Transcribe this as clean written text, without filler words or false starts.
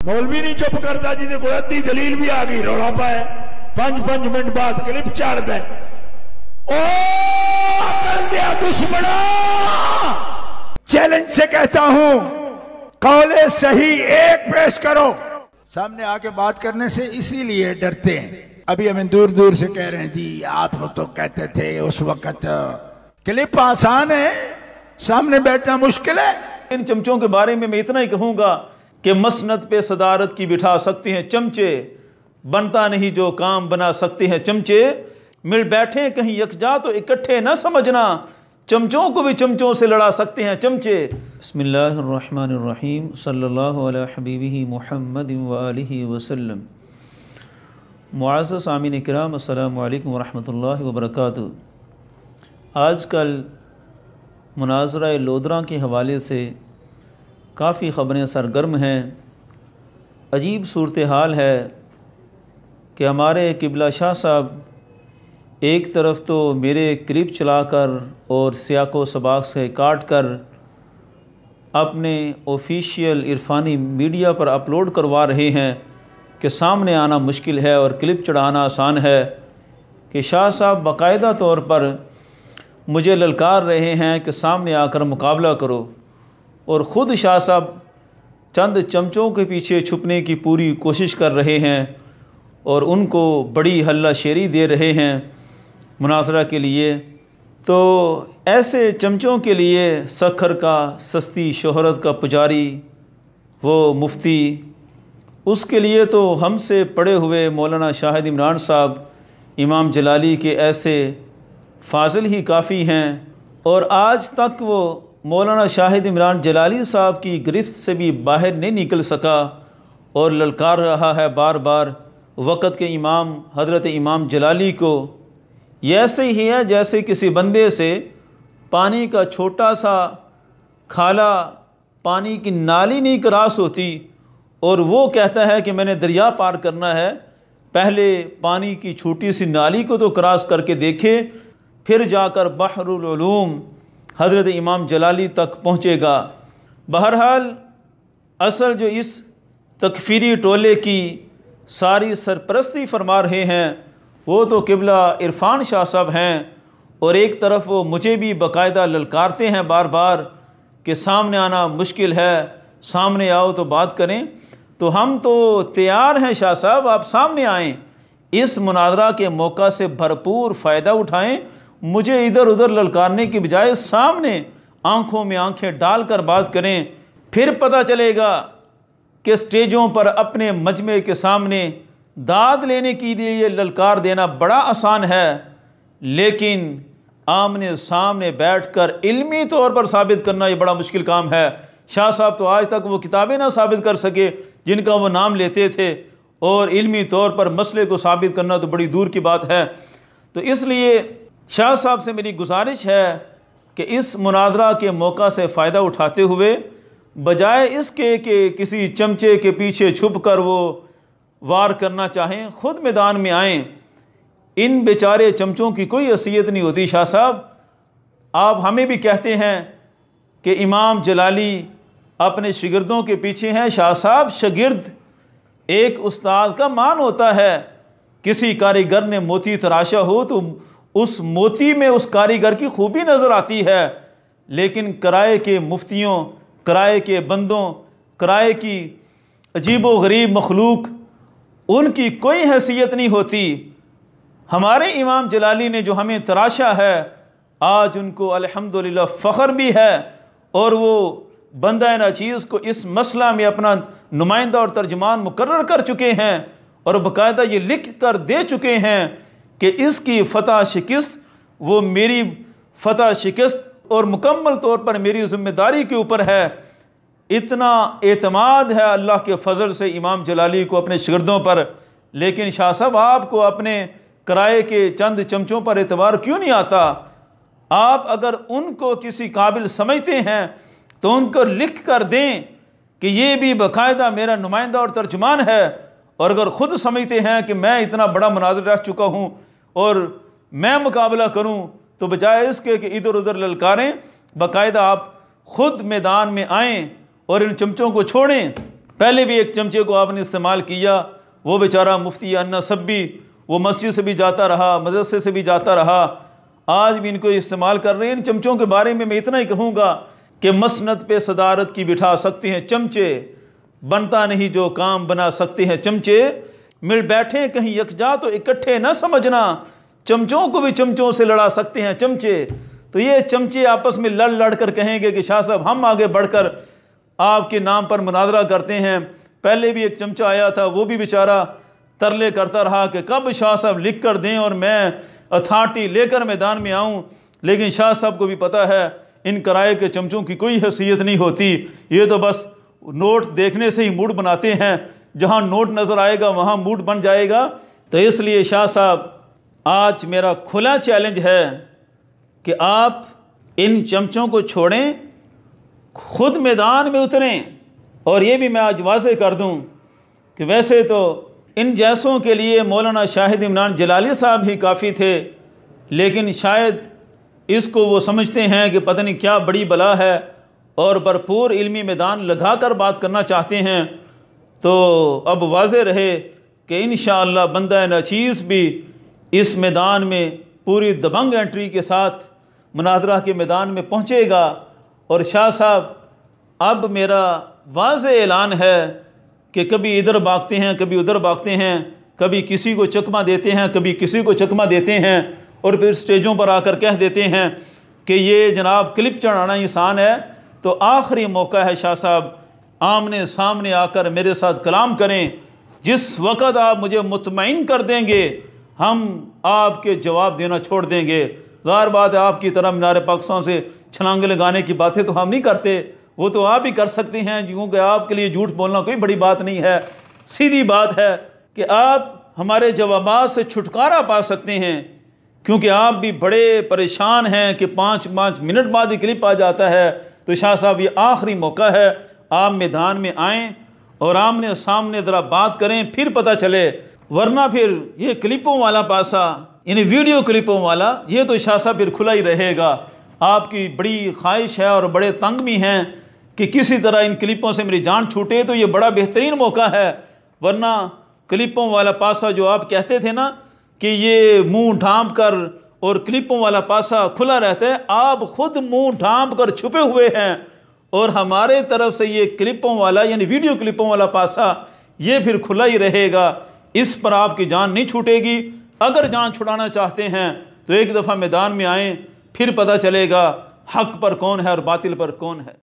मौलवी नहीं चुप करता, जिन्हें कोई अद्धी दलील भी आ गई रौला पाए 5-5 मिनट बाद क्लिप चाड़ दे। ओ अकल दिया दुश्मना, चैलेंज से कहता हूं, कौले सही एक पेश करो। सामने आके बात करने से इसीलिए डरते हैं। अभी हमें दूर दूर से कह रहे हैं जी आप तो कहते थे उस वक्त। क्लिप आसान है, सामने बैठना मुश्किल है। इन चमचों के बारे में मैं इतना ही कहूंगा कि मसनद पे सदारत की बिठा सकते हैं चमचे, बनता नहीं जो काम बना सकते हैं चमचे। मिल बैठे कहीं यकजा तो इकट्ठे न समझना, चमचों को भी चमचों से लड़ा सकते हैं चमचे। बिस्मिल्लाहिर्रहमानिर्रहीम, सल्लल्लाहु अला हबीबिही मुहम्मद व आलिहि वसल्लम। मुअज़्ज़ज़ सामीन किराम, अस्सलामु अलैकुम व रहमतुल्लाहि व बरकातुहू। आजकल मुनाज़रा लोदरा के हवाले से काफ़ी ख़बरें सरगर्म हैं। अजीब सूरत हाल है कि हमारे किबला शाह साहब एक तरफ़ तो मेरे क्लिप चलाकर और सियाको सबाक से काट कर अपने ऑफिशियल इरफानी मीडिया पर अपलोड करवा रहे हैं कि सामने आना मुश्किल है और क्लिप चढ़ाना आसान है, कि शाह साहब बाकायदा तौर पर मुझे ललकार रहे हैं कि सामने आकर मुकाबला करो, और ख़ुद शाह साहब चंद चमचों के पीछे छुपने की पूरी कोशिश कर रहे हैं और उनको बड़ी हल्ला शेरी दे रहे हैं मुनाज़रा के लिए। तो ऐसे चमचों के लिए सखर का, सस्ती शोहरत का पुजारी वो मुफ्ती, उसके लिए तो हमसे पढ़े हुए मौलाना शाहिद इमरान साहब, इमाम जलाली के ऐसे फाजिल ही काफ़ी हैं। और आज तक वो मौलाना शाहिद इमरान जलाली साहब की गिरफ्त से भी बाहर नहीं निकल सका और ललकार रहा है बार बार वक़्त के इमाम हज़रत इमाम जलाली को। ये ऐसे ही है जैसे किसी बंदे से पानी का छोटा सा खाला, पानी की नाली नहीं क्रॉस होती और वो कहता है कि मैंने दरिया पार करना है, पहले पानी की छोटी सी नाली को तो क्रॉस करके देखे, फिर जाकर बहरुल उलूम हज़रत इमाम जलाली तक पहुँचेगा। बहरहाल असल जो इस तकफीरी टोले की सारी सरपरस्ती फरमा रहे हैं वो तो किबला इरफान शाह साहब हैं, और एक तरफ वो मुझे भी बाकायदा ललकारते हैं बार बार कि सामने आना मुश्किल है, सामने आओ तो बात करें। तो हम तो तैयार हैं शाह साहब, आप सामने आएँ, इस मुनाज़रा के मौका से भरपूर फ़ायदा उठाएं। मुझे इधर उधर ललकारने की बजाय सामने आंखों में आंखें डालकर बात करें, फिर पता चलेगा कि स्टेजों पर अपने मजमे के सामने दाद लेने के लिए ललकार देना बड़ा आसान है, लेकिन आमने सामने बैठकर इल्मी तौर पर साबित करना ये बड़ा मुश्किल काम है। शाह साहब तो आज तक वो किताबें ना साबित कर सके जिनका वो नाम लेते थे, और इल्मी तौर पर मसले को साबित करना तो बड़ी दूर की बात है। तो इसलिए शाह साहब से मेरी गुजारिश है कि इस मुनाज़रा के मौका से फ़ायदा उठाते हुए बजाय इसके कि किसी चमचे के पीछे छुप कर वो वार करना चाहें, ख़ुद मैदान में आएँ। इन बेचारे चमचों की कोई हैसियत नहीं होती। शाह साहब आप हमें भी कहते हैं कि इमाम जलाली अपने शागिर्दों के पीछे हैं। शाह साहब शागिर्द एक उस्ताद का मान होता है। किसी कारीगर ने मोती तराशा हो तो उस मोती में उस कारीगर की खूबी नज़र आती है, लेकिन किराए के मुफ्तियों, किराए के बंदों, किराए की अजीबो गरीब मखलूक, उनकी कोई हैसियत नहीं होती। हमारे इमाम जलाली ने जो हमें तराशा है, आज उनको अल्हम्दुलिल्लाह फ़ख्र भी है, और वो बंदा नाचीज़ को इस मसला में अपना नुमाइंदा और तर्जमान मुकर्रर कर चुके हैं, और बाकायदा ये लिख कर दे चुके हैं कि इसकी फ़तह शिकस्त वो मेरी फ़तह शिकस्त और मुकम्मल तौर पर मेरी ज़िम्मेदारी के ऊपर है। इतना एतमाद है अल्लाह के फ़ज़ल से इमाम जलाली को अपने शागिर्दों पर। लेकिन शाह साहब आपको अपने किराए के चंद चमचों पर एतबार क्यों नहीं आता? आप अगर उनको किसी काबिल समझते हैं तो उनको लिख कर दें कि ये भी बाकायदा मेरा नुमाइंदा और तर्जुमान है, और अगर ख़ुद समझते हैं कि मैं इतना बड़ा मुनाज़िर रख चुका हूँ और मैं मुकाबला करूँ, तो बजाय इसके कि इधर उधर ललकारें, बाकायदा आप ख़ुद मैदान में आएँ और इन चमचों को छोड़ें پہلے بھی ایک چمچے کو آپ نے استعمال کیا، وہ بیچارہ مفتی انا سبی، وہ مسجد سے بھی جاتا رہا، مدرسے سے بھی جاتا رہا، آج بھی ان کو استعمال کر رہے ہیں۔ ان چمچوں کے بارے میں اتنا ہی کہوں گا کہ مسند پہ صدارت کی بٹھا سکتے ہیں چمچے، بنتا نہیں جو کام بنا سکتے ہیں چمچے، مل بیٹھے کہیں یکجا تو اکٹھے نہ سمجھنا، چمچوں کو بھی چمچوں سے لڑا سکتے ہیں چمچے۔ تو یہ چمچے آپس میں لڑ لڑ کر کہیں گے کہ شاہ صاحب ہم آگے بڑھ کر آپ کے نام پر مناظرہ کرتے ہیں۔ پہلے بھی ایک چمچہ آیا تھا، وہ بھی بیچارہ ترلے کرتا رہا کہ کب شاہ صاحب لکھ کر دیں اور میں اتھارٹی لے کر میدان میں آؤں، لیکن شاہ صاحب کو بھی پتہ ہے ان کرائے کے چمچوں کی کوئی حیثیت نہیں ہوتی، یہ تو بس نوٹ دیکھنے سے ہی موڈ بناتے ہیں، جہاں نوٹ نظر آئے گا وہاں موڈ بن جائے گا۔ تو اس لیے شاہ صاحب آج میرا کھلا چیلنج ہے کہ آپ ان چمچوں کو چھوڑیں، خود میدان میں اتریں۔ اور یہ بھی میں آج واضح کر دوں کہ ویسے تو ان جیسوں کے لیے مولانا شاہد عمران جلالی صاحب ہی کافی تھے، لیکن شاید اس کو وہ سمجھتے ہیں کہ پتہ نہیں کیا بڑی بلا ہے اور بھرپور علمی میدان لگا کر بات کرنا چاہتے ہیں۔ تو اب واضح رہے کہ انشاءاللہ بندہ ناچیز بھی اس میدان میں پوری دبنگ انٹری کے ساتھ مناظرہ کے میدان میں پہنچے گا۔ اور شاہ صاحب اب میرا واضح اعلان ہے کہ کبھی ادھر بھاگتے ہیں، کبھی ادھر بھاگتے ہیں، کبھی کسی کو چکمہ دیتے ہیں، کبھی کسی کو چکمہ دیتے ہیں، اور پھر سٹیجوں پر آ کر کہہ دیتے ہیں کہ یہ جناب کلپ چڑھانا آسان ہے۔ تو آخری موقع ہے شاہ صاحب، آمنے سامنے آ کر میرے ساتھ کلام کریں، جس وقت آپ مجھے مطمئن کر دیں گے ہم آپ کے جواب دینا چھوڑ دیں گے۔ ظاہر بات ہے آپ کی طرح مینار پاکستان سے چھلانگے لگانے کی باتیں تو ہم نہیں کرتے، وہ تو آپ ہی کر سکتے ہیں، کیونکہ آپ کے لیے جھوٹ بولنا کوئی بڑی بات نہیں ہے۔ سیدھی بات ہے کہ آپ ہمارے جوابات سے چھٹکارا پا سکتے ہیں، کیونکہ آپ بھی بڑے پریشان ہیں کہ 5 منٹ بعد ہی کلپ آ جاتا ہے۔ تو شاہ صاحب یہ آخری موقع ہے، آپ میدان میں آئیں اور آمنے سامنے ذرا بات کریں، پھر پتہ چلے، ورنہ پھر یہ کلپوں والا پاسا، یعنی ویڈیو کلپوں والا، یہ تو شاہ صاحب پھر کھلا ہی رہے گا۔ آپ کی بڑی خواہش ہے اور بڑے تنگ بھی ہیں کہ کسی طرح ان کلپوں سے میری جان چھوٹے، تو یہ بڑا بہترین موقع ہے، ورنہ کلپوں والا پاسا جو آپ کہتے تھے نا کہ یہ منہ ڈھانپ کر اور کلپوں والا پاسا کھلا رہتا ہے، آپ خود منہ ڈھانپ کر چھپے ہوئے ہیں، اور ہمارے طرف سے یہ کلپوں والا یعنی ویڈیو کلپوں والا پاسا یہ پھر کھلا ہی رہے گا، اس پر آپ کی جان نہیں چھوٹے گی۔ اگر جان چھڑانا چاہتے ہیں تو ایک دفعہ میدان میں آئیں، پھر پتہ چلے گا حق پر کون ہے اور باطل پر کون ہے۔